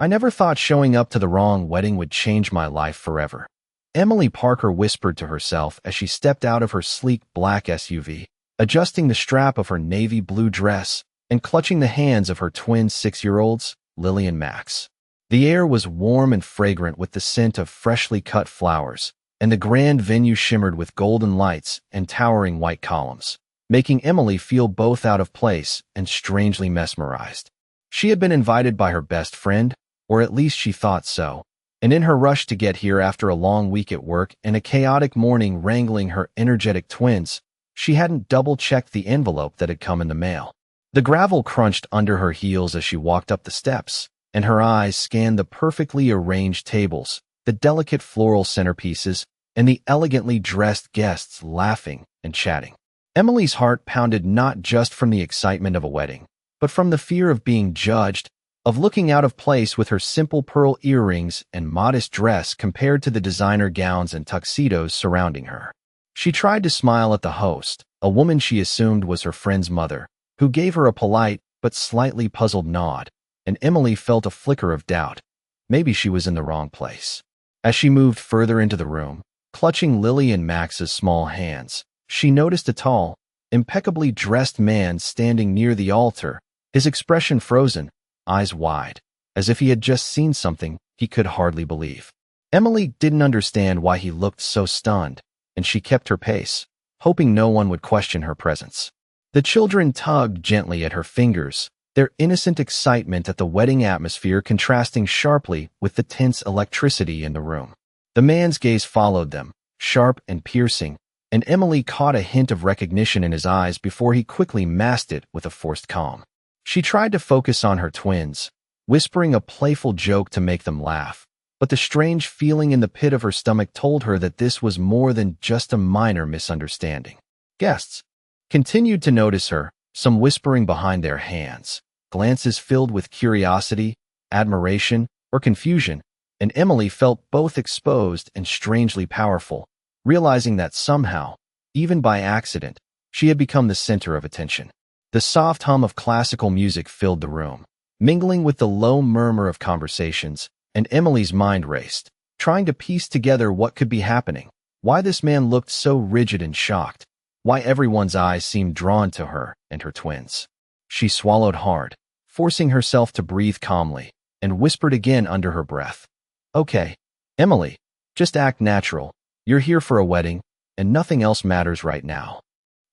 I never thought showing up to the wrong wedding would change my life forever. Emily Parker whispered to herself as she stepped out of her sleek black SUV, adjusting the strap of her navy blue dress and clutching the hands of her twin 6-year-olds, Lily and Max. The air was warm and fragrant with the scent of freshly cut flowers, and the grand venue shimmered with golden lights and towering white columns, making Emily feel both out of place and strangely mesmerized. She had been invited by her best friend, or at least she thought so, and in her rush to get here after a long week at work and a chaotic morning wrangling her energetic twins, she hadn't double-checked the envelope that had come in the mail. The gravel crunched under her heels as she walked up the steps, and her eyes scanned the perfectly arranged tables, the delicate floral centerpieces, and the elegantly dressed guests laughing and chatting. Emily's heart pounded not just from the excitement of a wedding, but from the fear of being judged, of looking out of place with her simple pearl earrings and modest dress compared to the designer gowns and tuxedos surrounding her. She tried to smile at the host, a woman she assumed was her friend's mother, who gave her a polite but slightly puzzled nod, and Emily felt a flicker of doubt. Maybe she was in the wrong place. As she moved further into the room, clutching Lily and Max's small hands, she noticed a tall, impeccably dressed man standing near the altar, his expression frozen, eyes wide, as if he had just seen something he could hardly believe. Emily didn't understand why he looked so stunned, and she kept her pace, hoping no one would question her presence. The children tugged gently at her fingers, their innocent excitement at the wedding atmosphere contrasting sharply with the tense electricity in the room. The man's gaze followed them, sharp and piercing, and Emily caught a hint of recognition in his eyes before he quickly masked it with a forced calm. She tried to focus on her twins, whispering a playful joke to make them laugh, but the strange feeling in the pit of her stomach told her that this was more than just a minor misunderstanding. Guests continued to notice her, some whispering behind their hands, glances filled with curiosity, admiration, or confusion, and Emily felt both exposed and strangely powerful, realizing that somehow, even by accident, she had become the center of attention. The soft hum of classical music filled the room, mingling with the low murmur of conversations, and Emily's mind raced, trying to piece together what could be happening, why this man looked so rigid and shocked, why everyone's eyes seemed drawn to her and her twins. She swallowed hard, forcing herself to breathe calmly, and whispered again under her breath, "Okay, Emily, just act natural. You're here for a wedding, and nothing else matters right now."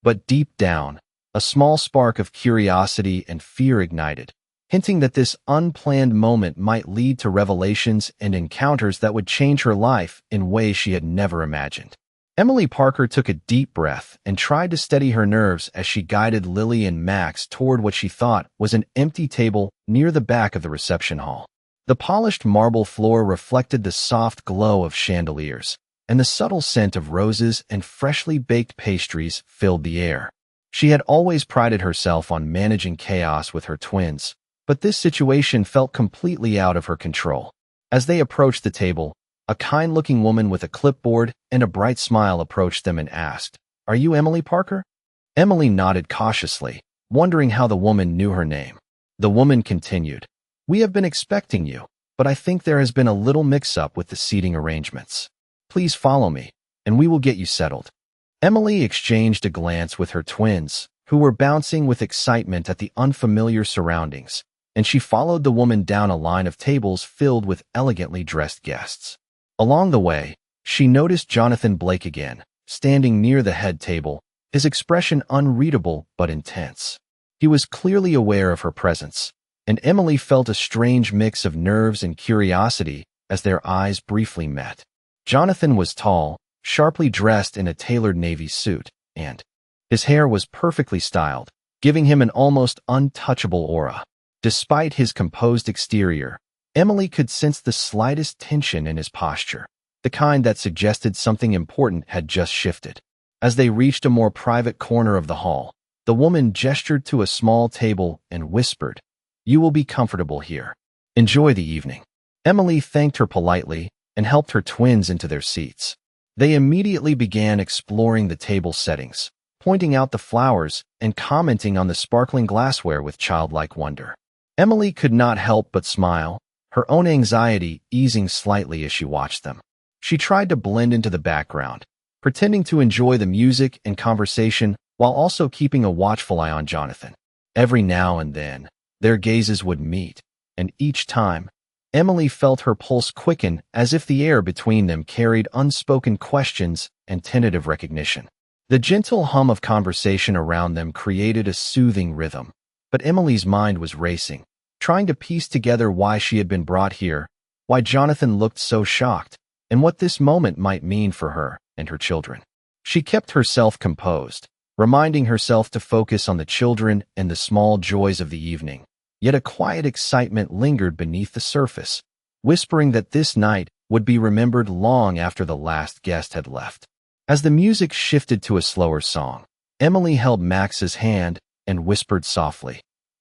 But deep down, a small spark of curiosity and fear ignited, hinting that this unplanned moment might lead to revelations and encounters that would change her life in ways she had never imagined. Emily Parker took a deep breath and tried to steady her nerves as she guided Lily and Max toward what she thought was an empty table near the back of the reception hall. The polished marble floor reflected the soft glow of chandeliers, and the subtle scent of roses and freshly baked pastries filled the air. She had always prided herself on managing chaos with her twins, but this situation felt completely out of her control. As they approached the table, a kind-looking woman with a clipboard and a bright smile approached them and asked, "Are you Emily Parker?" Emily nodded cautiously, wondering how the woman knew her name. The woman continued, "We have been expecting you, but I think there has been a little mix-up with the seating arrangements. Please follow me, and we will get you settled." Emily exchanged a glance with her twins, who were bouncing with excitement at the unfamiliar surroundings, and she followed the woman down a line of tables filled with elegantly dressed guests. Along the way, she noticed Jonathan Blake again, standing near the head table, his expression unreadable but intense. He was clearly aware of her presence, and Emily felt a strange mix of nerves and curiosity as their eyes briefly met. Jonathan was tall, sharply dressed in a tailored navy suit, and his hair was perfectly styled, giving him an almost untouchable aura. Despite his composed exterior, Emily could sense the slightest tension in his posture, the kind that suggested something important had just shifted. As they reached a more private corner of the hall, the woman gestured to a small table and whispered, "You will be comfortable here. Enjoy the evening." Emily thanked her politely and helped her twins into their seats. They immediately began exploring the table settings, pointing out the flowers and commenting on the sparkling glassware with childlike wonder. Emily could not help but smile, her own anxiety easing slightly as she watched them. She tried to blend into the background, pretending to enjoy the music and conversation while also keeping a watchful eye on Jonathan. Every now and then, their gazes would meet, and each time, Emily felt her pulse quicken as if the air between them carried unspoken questions and tentative recognition. The gentle hum of conversation around them created a soothing rhythm, but Emily's mind was racing, trying to piece together why she had been brought here, why Jonathan looked so shocked, and what this moment might mean for her and her children. She kept herself composed, reminding herself to focus on the children and the small joys of the evening. Yet a quiet excitement lingered beneath the surface, whispering that this night would be remembered long after the last guest had left. As the music shifted to a slower song, Emily held Max's hand and whispered softly,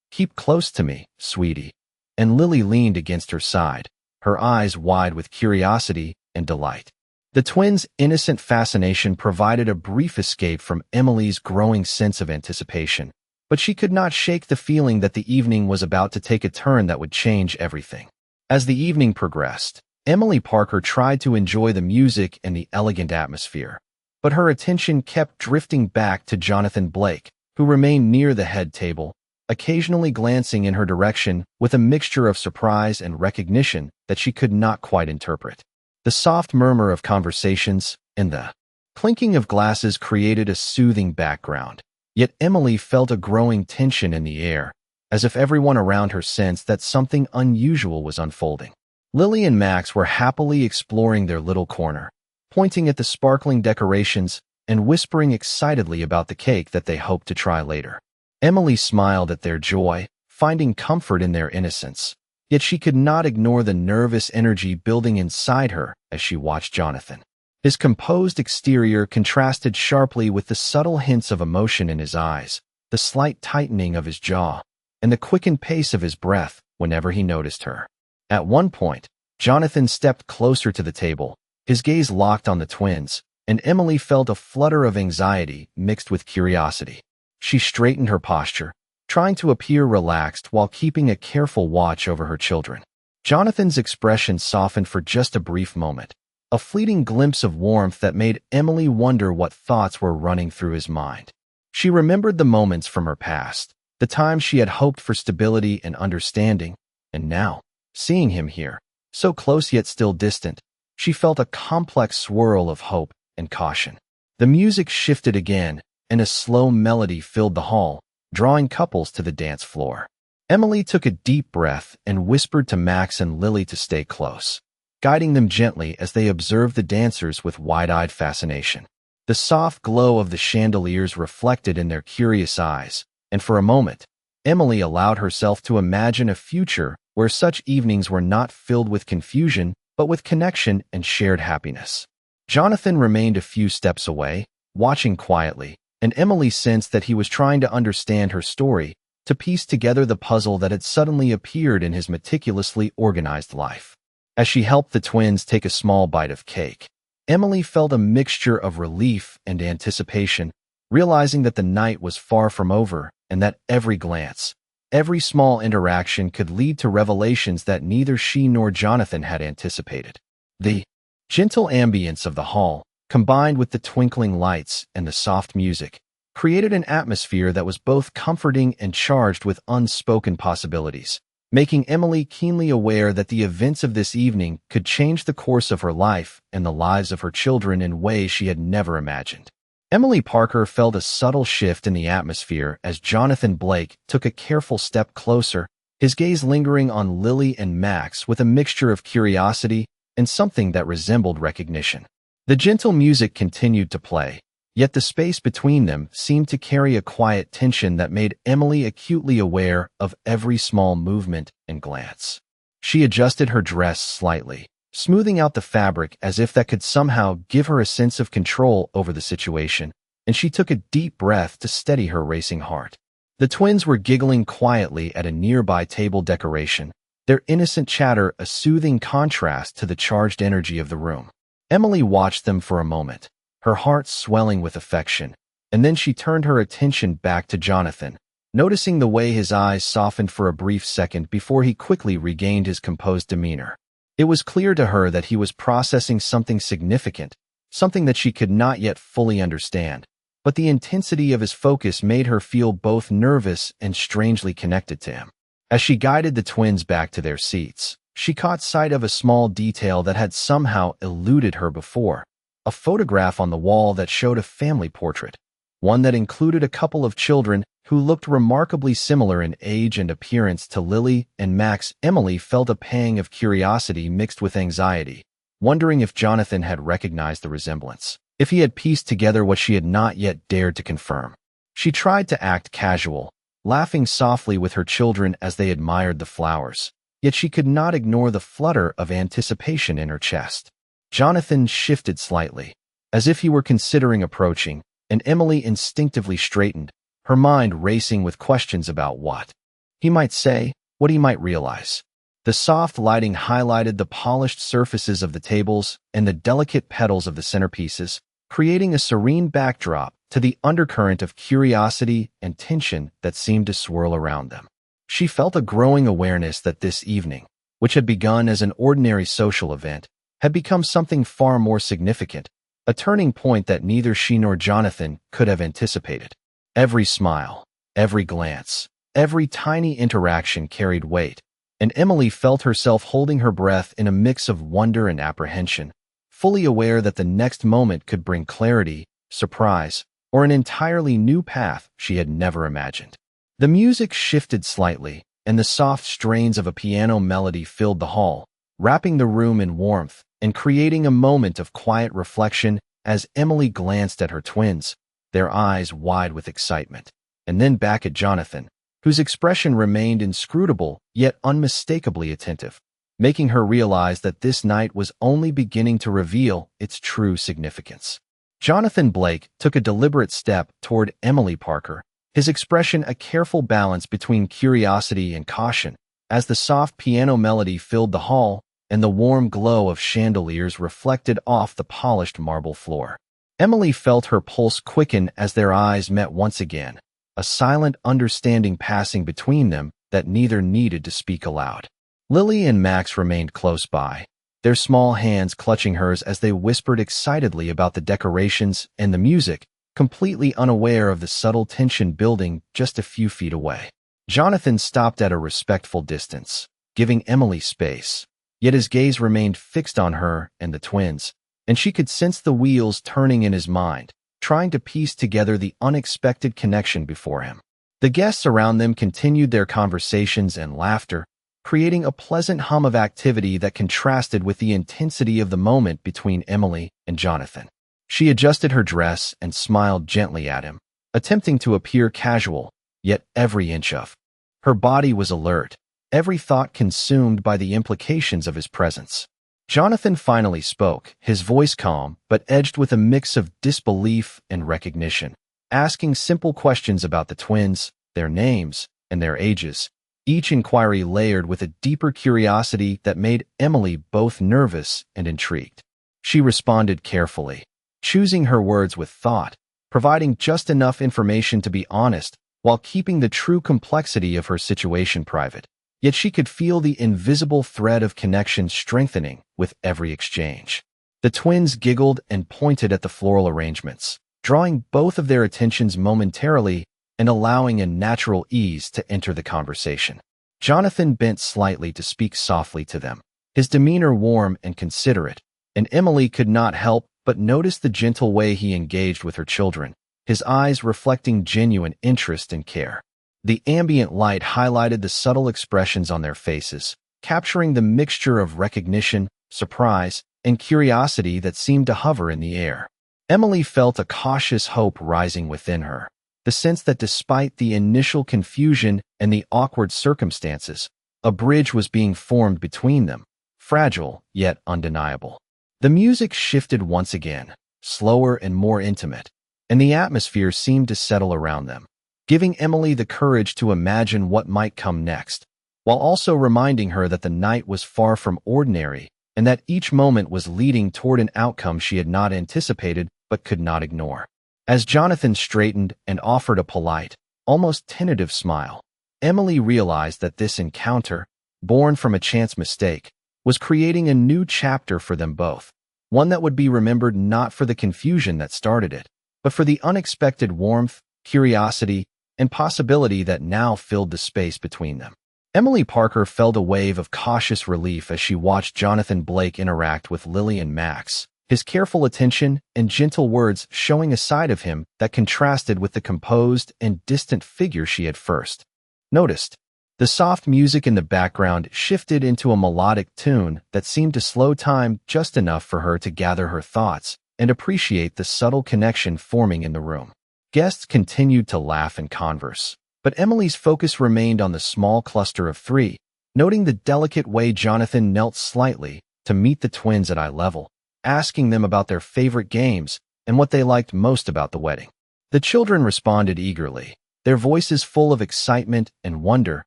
"Keep close to me, sweetie." And Lily leaned against her side, her eyes wide with curiosity and delight. The twins' innocent fascination provided a brief escape from Emily's growing sense of anticipation, but she could not shake the feeling that the evening was about to take a turn that would change everything. As the evening progressed, Emily Parker tried to enjoy the music and the elegant atmosphere, but her attention kept drifting back to Jonathan Blake, who remained near the head table, occasionally glancing in her direction with a mixture of surprise and recognition that she could not quite interpret. The soft murmur of conversations and the clinking of glasses created a soothing background. Yet Emily felt a growing tension in the air, as if everyone around her sensed that something unusual was unfolding. Lily and Max were happily exploring their little corner, pointing at the sparkling decorations and whispering excitedly about the cake that they hoped to try later. Emily smiled at their joy, finding comfort in their innocence, yet she could not ignore the nervous energy building inside her as she watched Jonathan. His composed exterior contrasted sharply with the subtle hints of emotion in his eyes, the slight tightening of his jaw, and the quickened pace of his breath whenever he noticed her. At one point, Jonathan stepped closer to the table, his gaze locked on the twins, and Emily felt a flutter of anxiety mixed with curiosity. She straightened her posture, trying to appear relaxed while keeping a careful watch over her children. Jonathan's expression softened for just a brief moment, a fleeting glimpse of warmth that made Emily wonder what thoughts were running through his mind. She remembered the moments from her past, the times she had hoped for stability and understanding, and now, seeing him here, so close yet still distant, she felt a complex swirl of hope and caution. The music shifted again, and a slow melody filled the hall, drawing couples to the dance floor. Emily took a deep breath and whispered to Max and Lily to stay close, guiding them gently as they observed the dancers with wide-eyed fascination. The soft glow of the chandeliers reflected in their curious eyes, and for a moment, Emily allowed herself to imagine a future where such evenings were not filled with confusion, but with connection and shared happiness. Jonathan remained a few steps away, watching quietly, and Emily sensed that he was trying to understand her story, to piece together the puzzle that had suddenly appeared in his meticulously organized life. As she helped the twins take a small bite of cake, Emily felt a mixture of relief and anticipation, realizing that the night was far from over and that every glance, every small interaction could lead to revelations that neither she nor Jonathan had anticipated. The gentle ambience of the hall, combined with the twinkling lights and the soft music, created an atmosphere that was both comforting and charged with unspoken possibilities, making Emily keenly aware that the events of this evening could change the course of her life and the lives of her children in ways she had never imagined. Emily Parker felt a subtle shift in the atmosphere as Jonathan Blake took a careful step closer, his gaze lingering on Lily and Max with a mixture of curiosity and something that resembled recognition. The gentle music continued to play, yet the space between them seemed to carry a quiet tension that made Emily acutely aware of every small movement and glance. She adjusted her dress slightly, smoothing out the fabric as if that could somehow give her a sense of control over the situation, and she took a deep breath to steady her racing heart. The twins were giggling quietly at a nearby table decoration, their innocent chatter a soothing contrast to the charged energy of the room. Emily watched them for a moment, her heart swelling with affection, and then she turned her attention back to Jonathan, noticing the way his eyes softened for a brief second before he quickly regained his composed demeanor. It was clear to her that he was processing something significant, something that she could not yet fully understand, but the intensity of his focus made her feel both nervous and strangely connected to him. As she guided the twins back to their seats, she caught sight of a small detail that had somehow eluded her before, a photograph on the wall that showed a family portrait, one that included a couple of children who looked remarkably similar in age and appearance to Lily and Max. Emily felt a pang of curiosity mixed with anxiety, wondering if Jonathan had recognized the resemblance, if he had pieced together what she had not yet dared to confirm. She tried to act casual, laughing softly with her children as they admired the flowers, yet she could not ignore the flutter of anticipation in her chest. Jonathan shifted slightly, as if he were considering approaching, and Emily instinctively straightened, her mind racing with questions about what he might say, what he might realize. The soft lighting highlighted the polished surfaces of the tables and the delicate petals of the centerpieces, creating a serene backdrop to the undercurrent of curiosity and tension that seemed to swirl around them. She felt a growing awareness that this evening, which had begun as an ordinary social event, had become something far more significant, a turning point that neither she nor Jonathan could have anticipated. Every smile, every glance, every tiny interaction carried weight, and Emily felt herself holding her breath in a mix of wonder and apprehension, fully aware that the next moment could bring clarity, surprise, or an entirely new path she had never imagined. The music shifted slightly, and the soft strains of a piano melody filled the hall, wrapping the room in warmth and creating a moment of quiet reflection as Emily glanced at her twins, their eyes wide with excitement, and then back at Jonathan, whose expression remained inscrutable yet unmistakably attentive, making her realize that this night was only beginning to reveal its true significance. Jonathan Blake took a deliberate step toward Emily Parker, his expression a careful balance between curiosity and caution, as the soft piano melody filled the hall and the warm glow of chandeliers reflected off the polished marble floor. Emily felt her pulse quicken as their eyes met once again, a silent understanding passing between them that neither needed to speak aloud. Lily and Max remained close by, their small hands clutching hers as they whispered excitedly about the decorations and the music, completely unaware of the subtle tension building just a few feet away. Jonathan stopped at a respectful distance, giving Emily space, yet his gaze remained fixed on her and the twins, and she could sense the wheels turning in his mind, trying to piece together the unexpected connection before him. The guests around them continued their conversations and laughter, creating a pleasant hum of activity that contrasted with the intensity of the moment between Emily and Jonathan. She adjusted her dress and smiled gently at him, attempting to appear casual, yet every inch of her body was alert, every thought consumed by the implications of his presence. Jonathan finally spoke, his voice calm but edged with a mix of disbelief and recognition, asking simple questions about the twins, their names, and their ages, each inquiry layered with a deeper curiosity that made Emily both nervous and intrigued. She responded carefully, choosing her words with thought, providing just enough information to be honest while keeping the true complexity of her situation private. Yet she could feel the invisible thread of connection strengthening with every exchange. The twins giggled and pointed at the floral arrangements, drawing both of their attentions momentarily and allowing a natural ease to enter the conversation. Jonathan bent slightly to speak softly to them, his demeanor warm and considerate, and Emily could not help but notice the gentle way he engaged with her children, his eyes reflecting genuine interest and care. The ambient light highlighted the subtle expressions on their faces, capturing the mixture of recognition, surprise, and curiosity that seemed to hover in the air. Emily felt a cautious hope rising within her, the sense that despite the initial confusion and the awkward circumstances, a bridge was being formed between them, fragile yet undeniable. The music shifted once again, slower and more intimate, and the atmosphere seemed to settle around them, giving Emily the courage to imagine what might come next, while also reminding her that the night was far from ordinary and that each moment was leading toward an outcome she had not anticipated but could not ignore. As Jonathan straightened and offered a polite, almost tentative smile. Emily realized that this encounter, born from a chance mistake, was creating a new chapter for them both, one that would be remembered not for the confusion that started it, but for the unexpected warmth, curiosity, and possibility that now filled the space between them. Emily Parker felt a wave of cautious relief as she watched Jonathan Blake interact with Lily and Max, his careful attention and gentle words showing a side of him that contrasted with the composed and distant figure she had first noticed. The soft music in the background shifted into a melodic tune that seemed to slow time just enough for her to gather her thoughts and appreciate the subtle connection forming in the room. Guests continued to laugh and converse, but Emily's focus remained on the small cluster of three, noting the delicate way Jonathan knelt slightly to meet the twins at eye level, asking them about their favorite games and what they liked most about the wedding. The children responded eagerly, their voices full of excitement and wonder,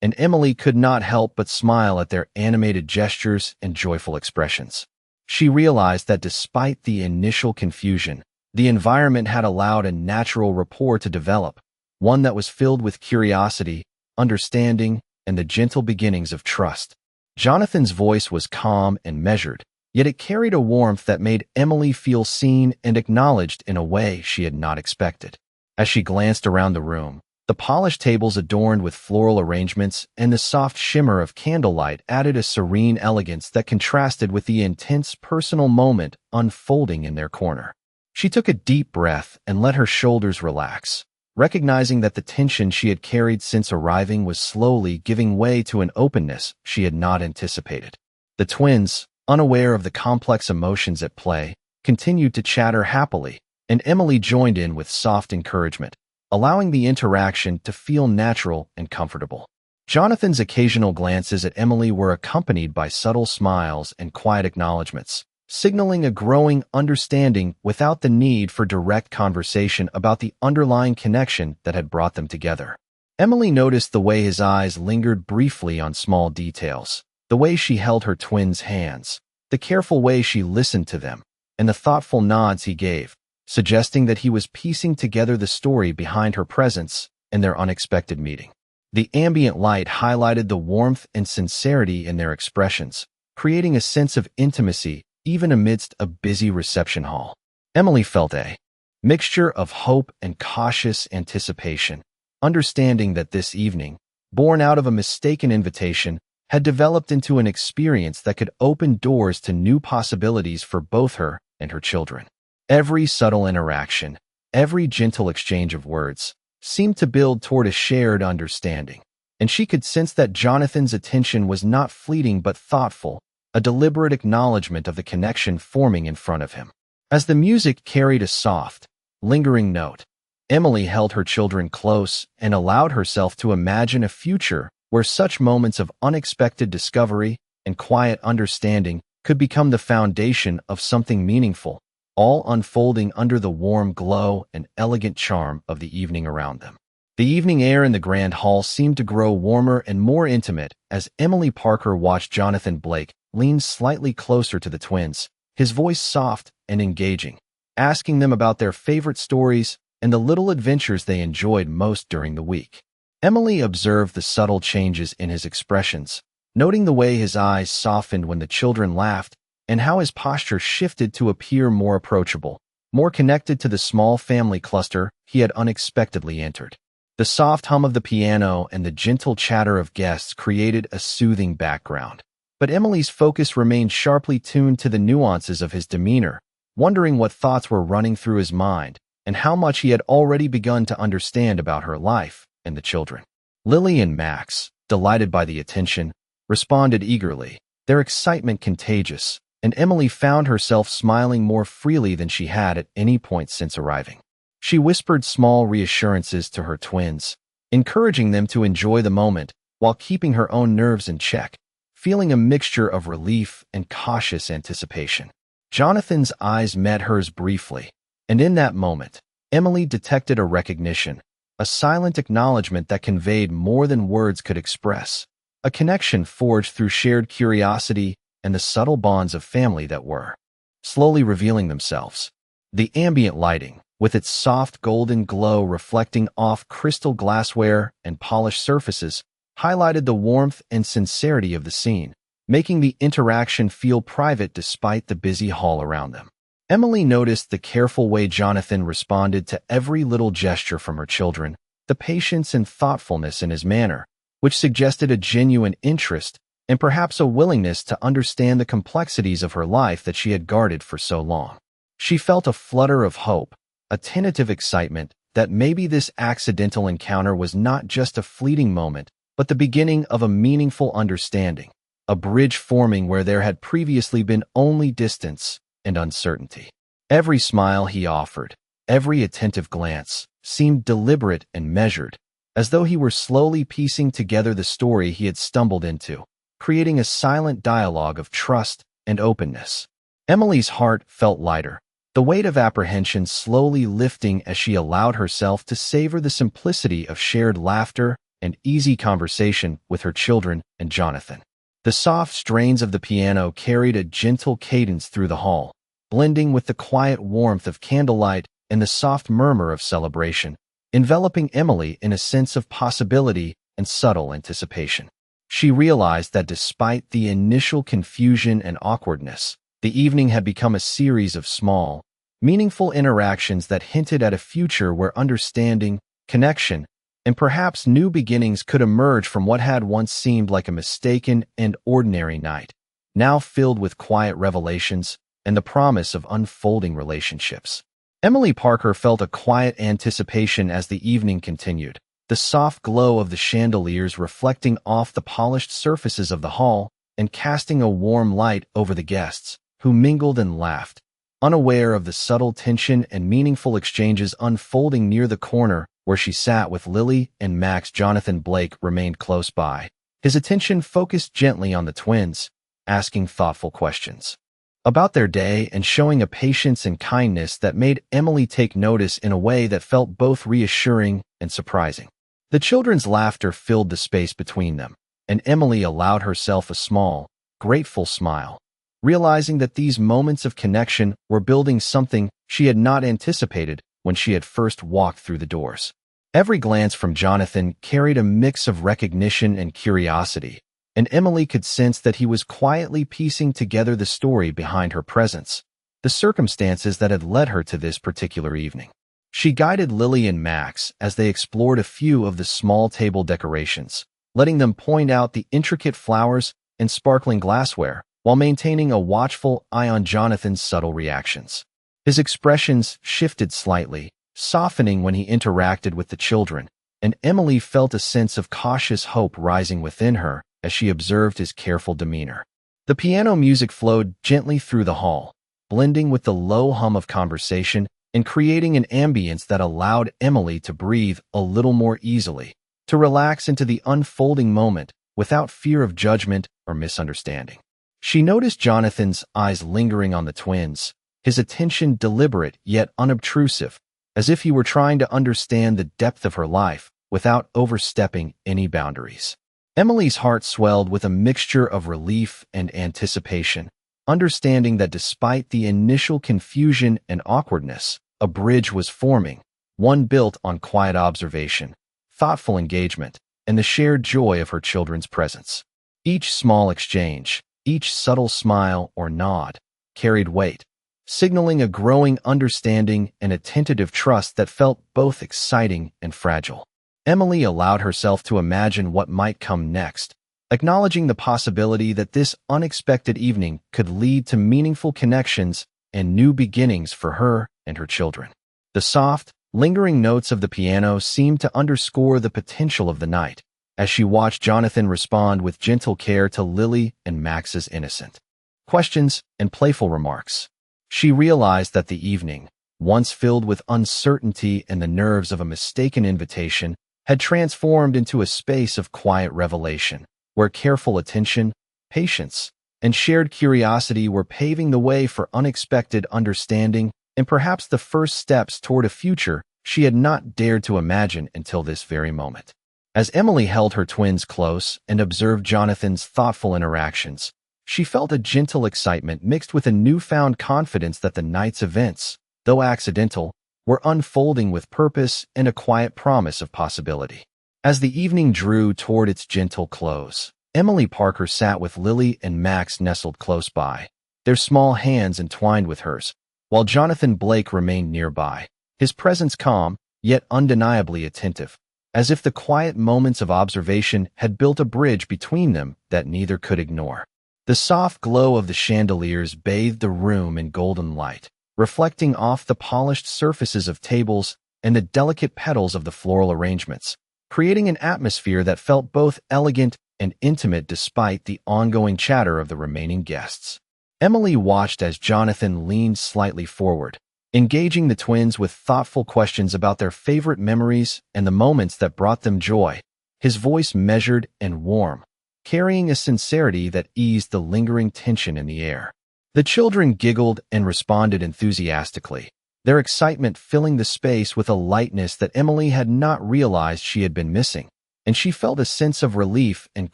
and Emily could not help but smile at their animated gestures and joyful expressions. She realized that despite the initial confusion, the environment had allowed a natural rapport to develop, one that was filled with curiosity, understanding, and the gentle beginnings of trust. Jonathan's voice was calm and measured, yet it carried a warmth that made Emily feel seen and acknowledged in a way she had not expected. As she glanced around the room, the polished tables adorned with floral arrangements and the soft shimmer of candlelight added a serene elegance that contrasted with the intense personal moment unfolding in their corner. She took a deep breath and let her shoulders relax, recognizing that the tension she had carried since arriving was slowly giving way to an openness she had not anticipated. The twins, unaware of the complex emotions at play, continued to chatter happily, and Emily joined in with soft encouragement, allowing the interaction to feel natural and comfortable. Jonathan's occasional glances at Emily were accompanied by subtle smiles and quiet acknowledgments, signaling a growing understanding without the need for direct conversation about the underlying connection that had brought them together. Emily noticed the way his eyes lingered briefly on small details, the way she held her twins' hands, the careful way she listened to them, and the thoughtful nods he gave, suggesting that he was piecing together the story behind her presence and their unexpected meeting. The ambient light highlighted the warmth and sincerity in their expressions, creating a sense of intimacy even amidst a busy reception hall. Emily felt a mixture of hope and cautious anticipation, understanding that this evening, born out of a mistaken invitation, had developed into an experience that could open doors to new possibilities for both her and her children. Every subtle interaction, every gentle exchange of words, seemed to build toward a shared understanding, and she could sense that Jonathan's attention was not fleeting but thoughtful, a deliberate acknowledgement of the connection forming in front of him. As the music carried a soft, lingering note, Emily held her children close and allowed herself to imagine a future where such moments of unexpected discovery and quiet understanding could become the foundation of something meaningful, all unfolding under the warm glow and elegant charm of the evening around them. The evening air in the grand hall seemed to grow warmer and more intimate as Emily Parker watched Jonathan Blake lean slightly closer to the twins, his voice soft and engaging, asking them about their favorite stories and the little adventures they enjoyed most during the week. Emily observed the subtle changes in his expressions, noting the way his eyes softened when the children laughed and how his posture shifted to appear more approachable, more connected to the small family cluster he had unexpectedly entered. The soft hum of the piano and the gentle chatter of guests created a soothing background, but Emily's focus remained sharply tuned to the nuances of his demeanor, wondering what thoughts were running through his mind and how much he had already begun to understand about her life and the children. Lily and Max, delighted by the attention, responded eagerly, their excitement contagious, and Emily found herself smiling more freely than she had at any point since arriving. She whispered small reassurances to her twins, encouraging them to enjoy the moment while keeping her own nerves in check, feeling a mixture of relief and cautious anticipation. Jonathan's eyes met hers briefly, and in that moment, Emily detected a recognition, a silent acknowledgement that conveyed more than words could express, a connection forged through shared curiosity and the subtle bonds of family that were slowly revealing themselves. The ambient lighting, with its soft golden glow reflecting off crystal glassware and polished surfaces, highlighted the warmth and sincerity of the scene, making the interaction feel private despite the busy hall around them. Emily noticed the careful way Jonathan responded to every little gesture from her children, the patience and thoughtfulness in his manner, which suggested a genuine interest and perhaps a willingness to understand the complexities of her life that she had guarded for so long. She felt a flutter of hope, a tentative excitement that maybe this accidental encounter was not just a fleeting moment, but the beginning of a meaningful understanding, a bridge forming where there had previously been only distance and uncertainty. Every smile he offered, every attentive glance, seemed deliberate and measured, as though he were slowly piecing together the story he had stumbled into, creating a silent dialogue of trust and openness. Emily's heart felt lighter, the weight of apprehension slowly lifting as she allowed herself to savor the simplicity of shared laughter and easy conversation with her children and Jonathan. The soft strains of the piano carried a gentle cadence through the hall, blending with the quiet warmth of candlelight and the soft murmur of celebration, enveloping Emily in a sense of possibility and subtle anticipation. She realized that despite the initial confusion and awkwardness, the evening had become a series of small, meaningful interactions that hinted at a future where understanding, connection, and perhaps new beginnings could emerge from what had once seemed like a mistaken and ordinary night, now filled with quiet revelations and the promise of unfolding relationships. Emily Parker felt a quiet anticipation as the evening continued, the soft glow of the chandeliers reflecting off the polished surfaces of the hall and casting a warm light over the guests, who mingled and laughed, unaware of the subtle tension and meaningful exchanges unfolding near the corner where she sat with Lily and Max. Jonathan Blake remained close by, his attention focused gently on the twins, asking thoughtful questions about their day and showing a patience and kindness that made Emily take notice in a way that felt both reassuring and surprising. The children's laughter filled the space between them, and Emily allowed herself a small, grateful smile, realizing that these moments of connection were building something she had not anticipated when she had first walked through the doors. Every glance from Jonathan carried a mix of recognition and curiosity, and Emily could sense that he was quietly piecing together the story behind her presence, the circumstances that had led her to this particular evening. She guided Lily and Max as they explored a few of the small table decorations, letting them point out the intricate flowers and sparkling glassware, while maintaining a watchful eye on Jonathan's subtle reactions. His expressions shifted slightly, softening when he interacted with the children, and Emily felt a sense of cautious hope rising within her as she observed his careful demeanor. The piano music flowed gently through the hall, blending with the low hum of conversation and creating an ambience that allowed Emily to breathe a little more easily, to relax into the unfolding moment without fear of judgment or misunderstanding. She noticed Jonathan's eyes lingering on the twins, his attention deliberate yet unobtrusive, as if he were trying to understand the depth of her life without overstepping any boundaries. Emily's heart swelled with a mixture of relief and anticipation, understanding that despite the initial confusion and awkwardness, a bridge was forming, one built on quiet observation, thoughtful engagement, and the shared joy of her children's presence. Each small exchange, each subtle smile or nod, carried weight, signaling a growing understanding and a tentative trust that felt both exciting and fragile. Emily allowed herself to imagine what might come next, acknowledging the possibility that this unexpected evening could lead to meaningful connections and new beginnings for her and her children. The soft, lingering notes of the piano seemed to underscore the potential of the night, as she watched Jonathan respond with gentle care to Lily and Max's innocent questions and playful remarks. She realized that the evening, once filled with uncertainty and the nerves of a mistaken invitation, had transformed into a space of quiet revelation, where careful attention, patience, and shared curiosity were paving the way for unexpected understanding and perhaps the first steps toward a future she had not dared to imagine until this very moment. As Emily held her twins close and observed Jonathan's thoughtful interactions, she felt a gentle excitement mixed with a newfound confidence that the night's events, though accidental, were unfolding with purpose and a quiet promise of possibility. As the evening drew toward its gentle close, Emily Parker sat with Lily and Max nestled close by, their small hands entwined with hers, while Jonathan Blake remained nearby, his presence calm, yet undeniably attentive, as if the quiet moments of observation had built a bridge between them that neither could ignore. The soft glow of the chandeliers bathed the room in golden light, reflecting off the polished surfaces of tables and the delicate petals of the floral arrangements, creating an atmosphere that felt both elegant and intimate despite the ongoing chatter of the remaining guests. Emily watched as Jonathan leaned slightly forward, engaging the twins with thoughtful questions about their favorite memories and the moments that brought them joy, his voice measured and warm, carrying a sincerity that eased the lingering tension in the air. The children giggled and responded enthusiastically, their excitement filling the space with a lightness that Emily had not realized she had been missing, and she felt a sense of relief and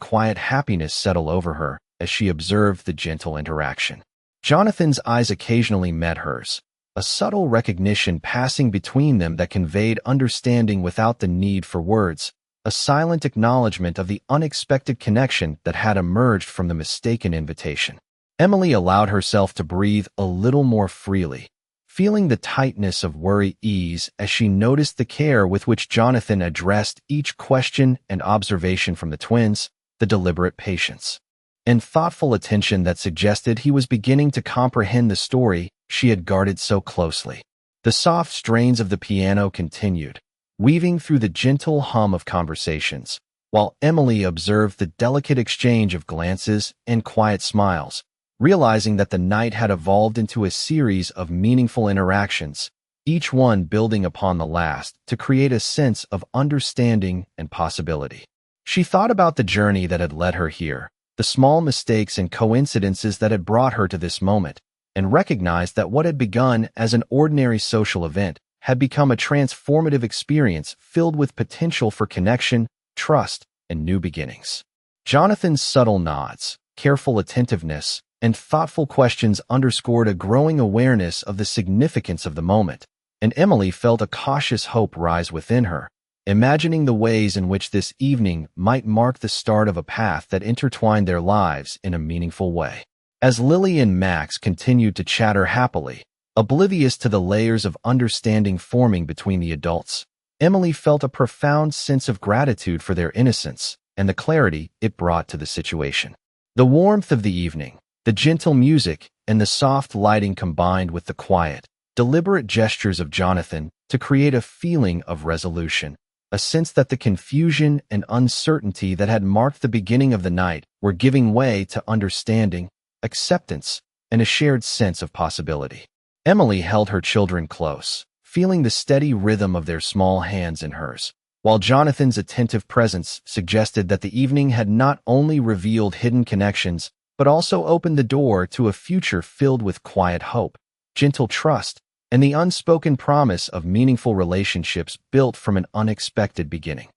quiet happiness settle over her as she observed the gentle interaction. Jonathan's eyes occasionally met hers, a subtle recognition passing between them that conveyed understanding without the need for words, a silent acknowledgement of the unexpected connection that had emerged from the mistaken invitation. Emily allowed herself to breathe a little more freely, feeling the tightness of worry ease as she noticed the care with which Jonathan addressed each question and observation from the twins, the deliberate patience and thoughtful attention that suggested he was beginning to comprehend the story she had guarded so closely. The soft strains of the piano continued, weaving through the gentle hum of conversations, while Emily observed the delicate exchange of glances and quiet smiles, realizing that the night had evolved into a series of meaningful interactions, each one building upon the last to create a sense of understanding and possibility. She thought about the journey that had led her here, the small mistakes and coincidences that had brought her to this moment, and recognized that what had begun as an ordinary social event had become a transformative experience filled with potential for connection, trust, and new beginnings. Jonathan's subtle nods, careful attentiveness, and thoughtful questions underscored a growing awareness of the significance of the moment, and Emily felt a cautious hope rise within her, imagining the ways in which this evening might mark the start of a path that intertwined their lives in a meaningful way. As Lily and Max continued to chatter happily, oblivious to the layers of understanding forming between the adults, Emily felt a profound sense of gratitude for their innocence and the clarity it brought to the situation. The warmth of the evening, the gentle music, and the soft lighting combined with the quiet, deliberate gestures of Jonathan to create a feeling of resolution, a sense that the confusion and uncertainty that had marked the beginning of the night were giving way to understanding, acceptance, and a shared sense of possibility. Emily held her children close, feeling the steady rhythm of their small hands in hers, while Jonathan's attentive presence suggested that the evening had not only revealed hidden connections, but also opened the door to a future filled with quiet hope, gentle trust, and the unspoken promise of meaningful relationships built from an unexpected beginning.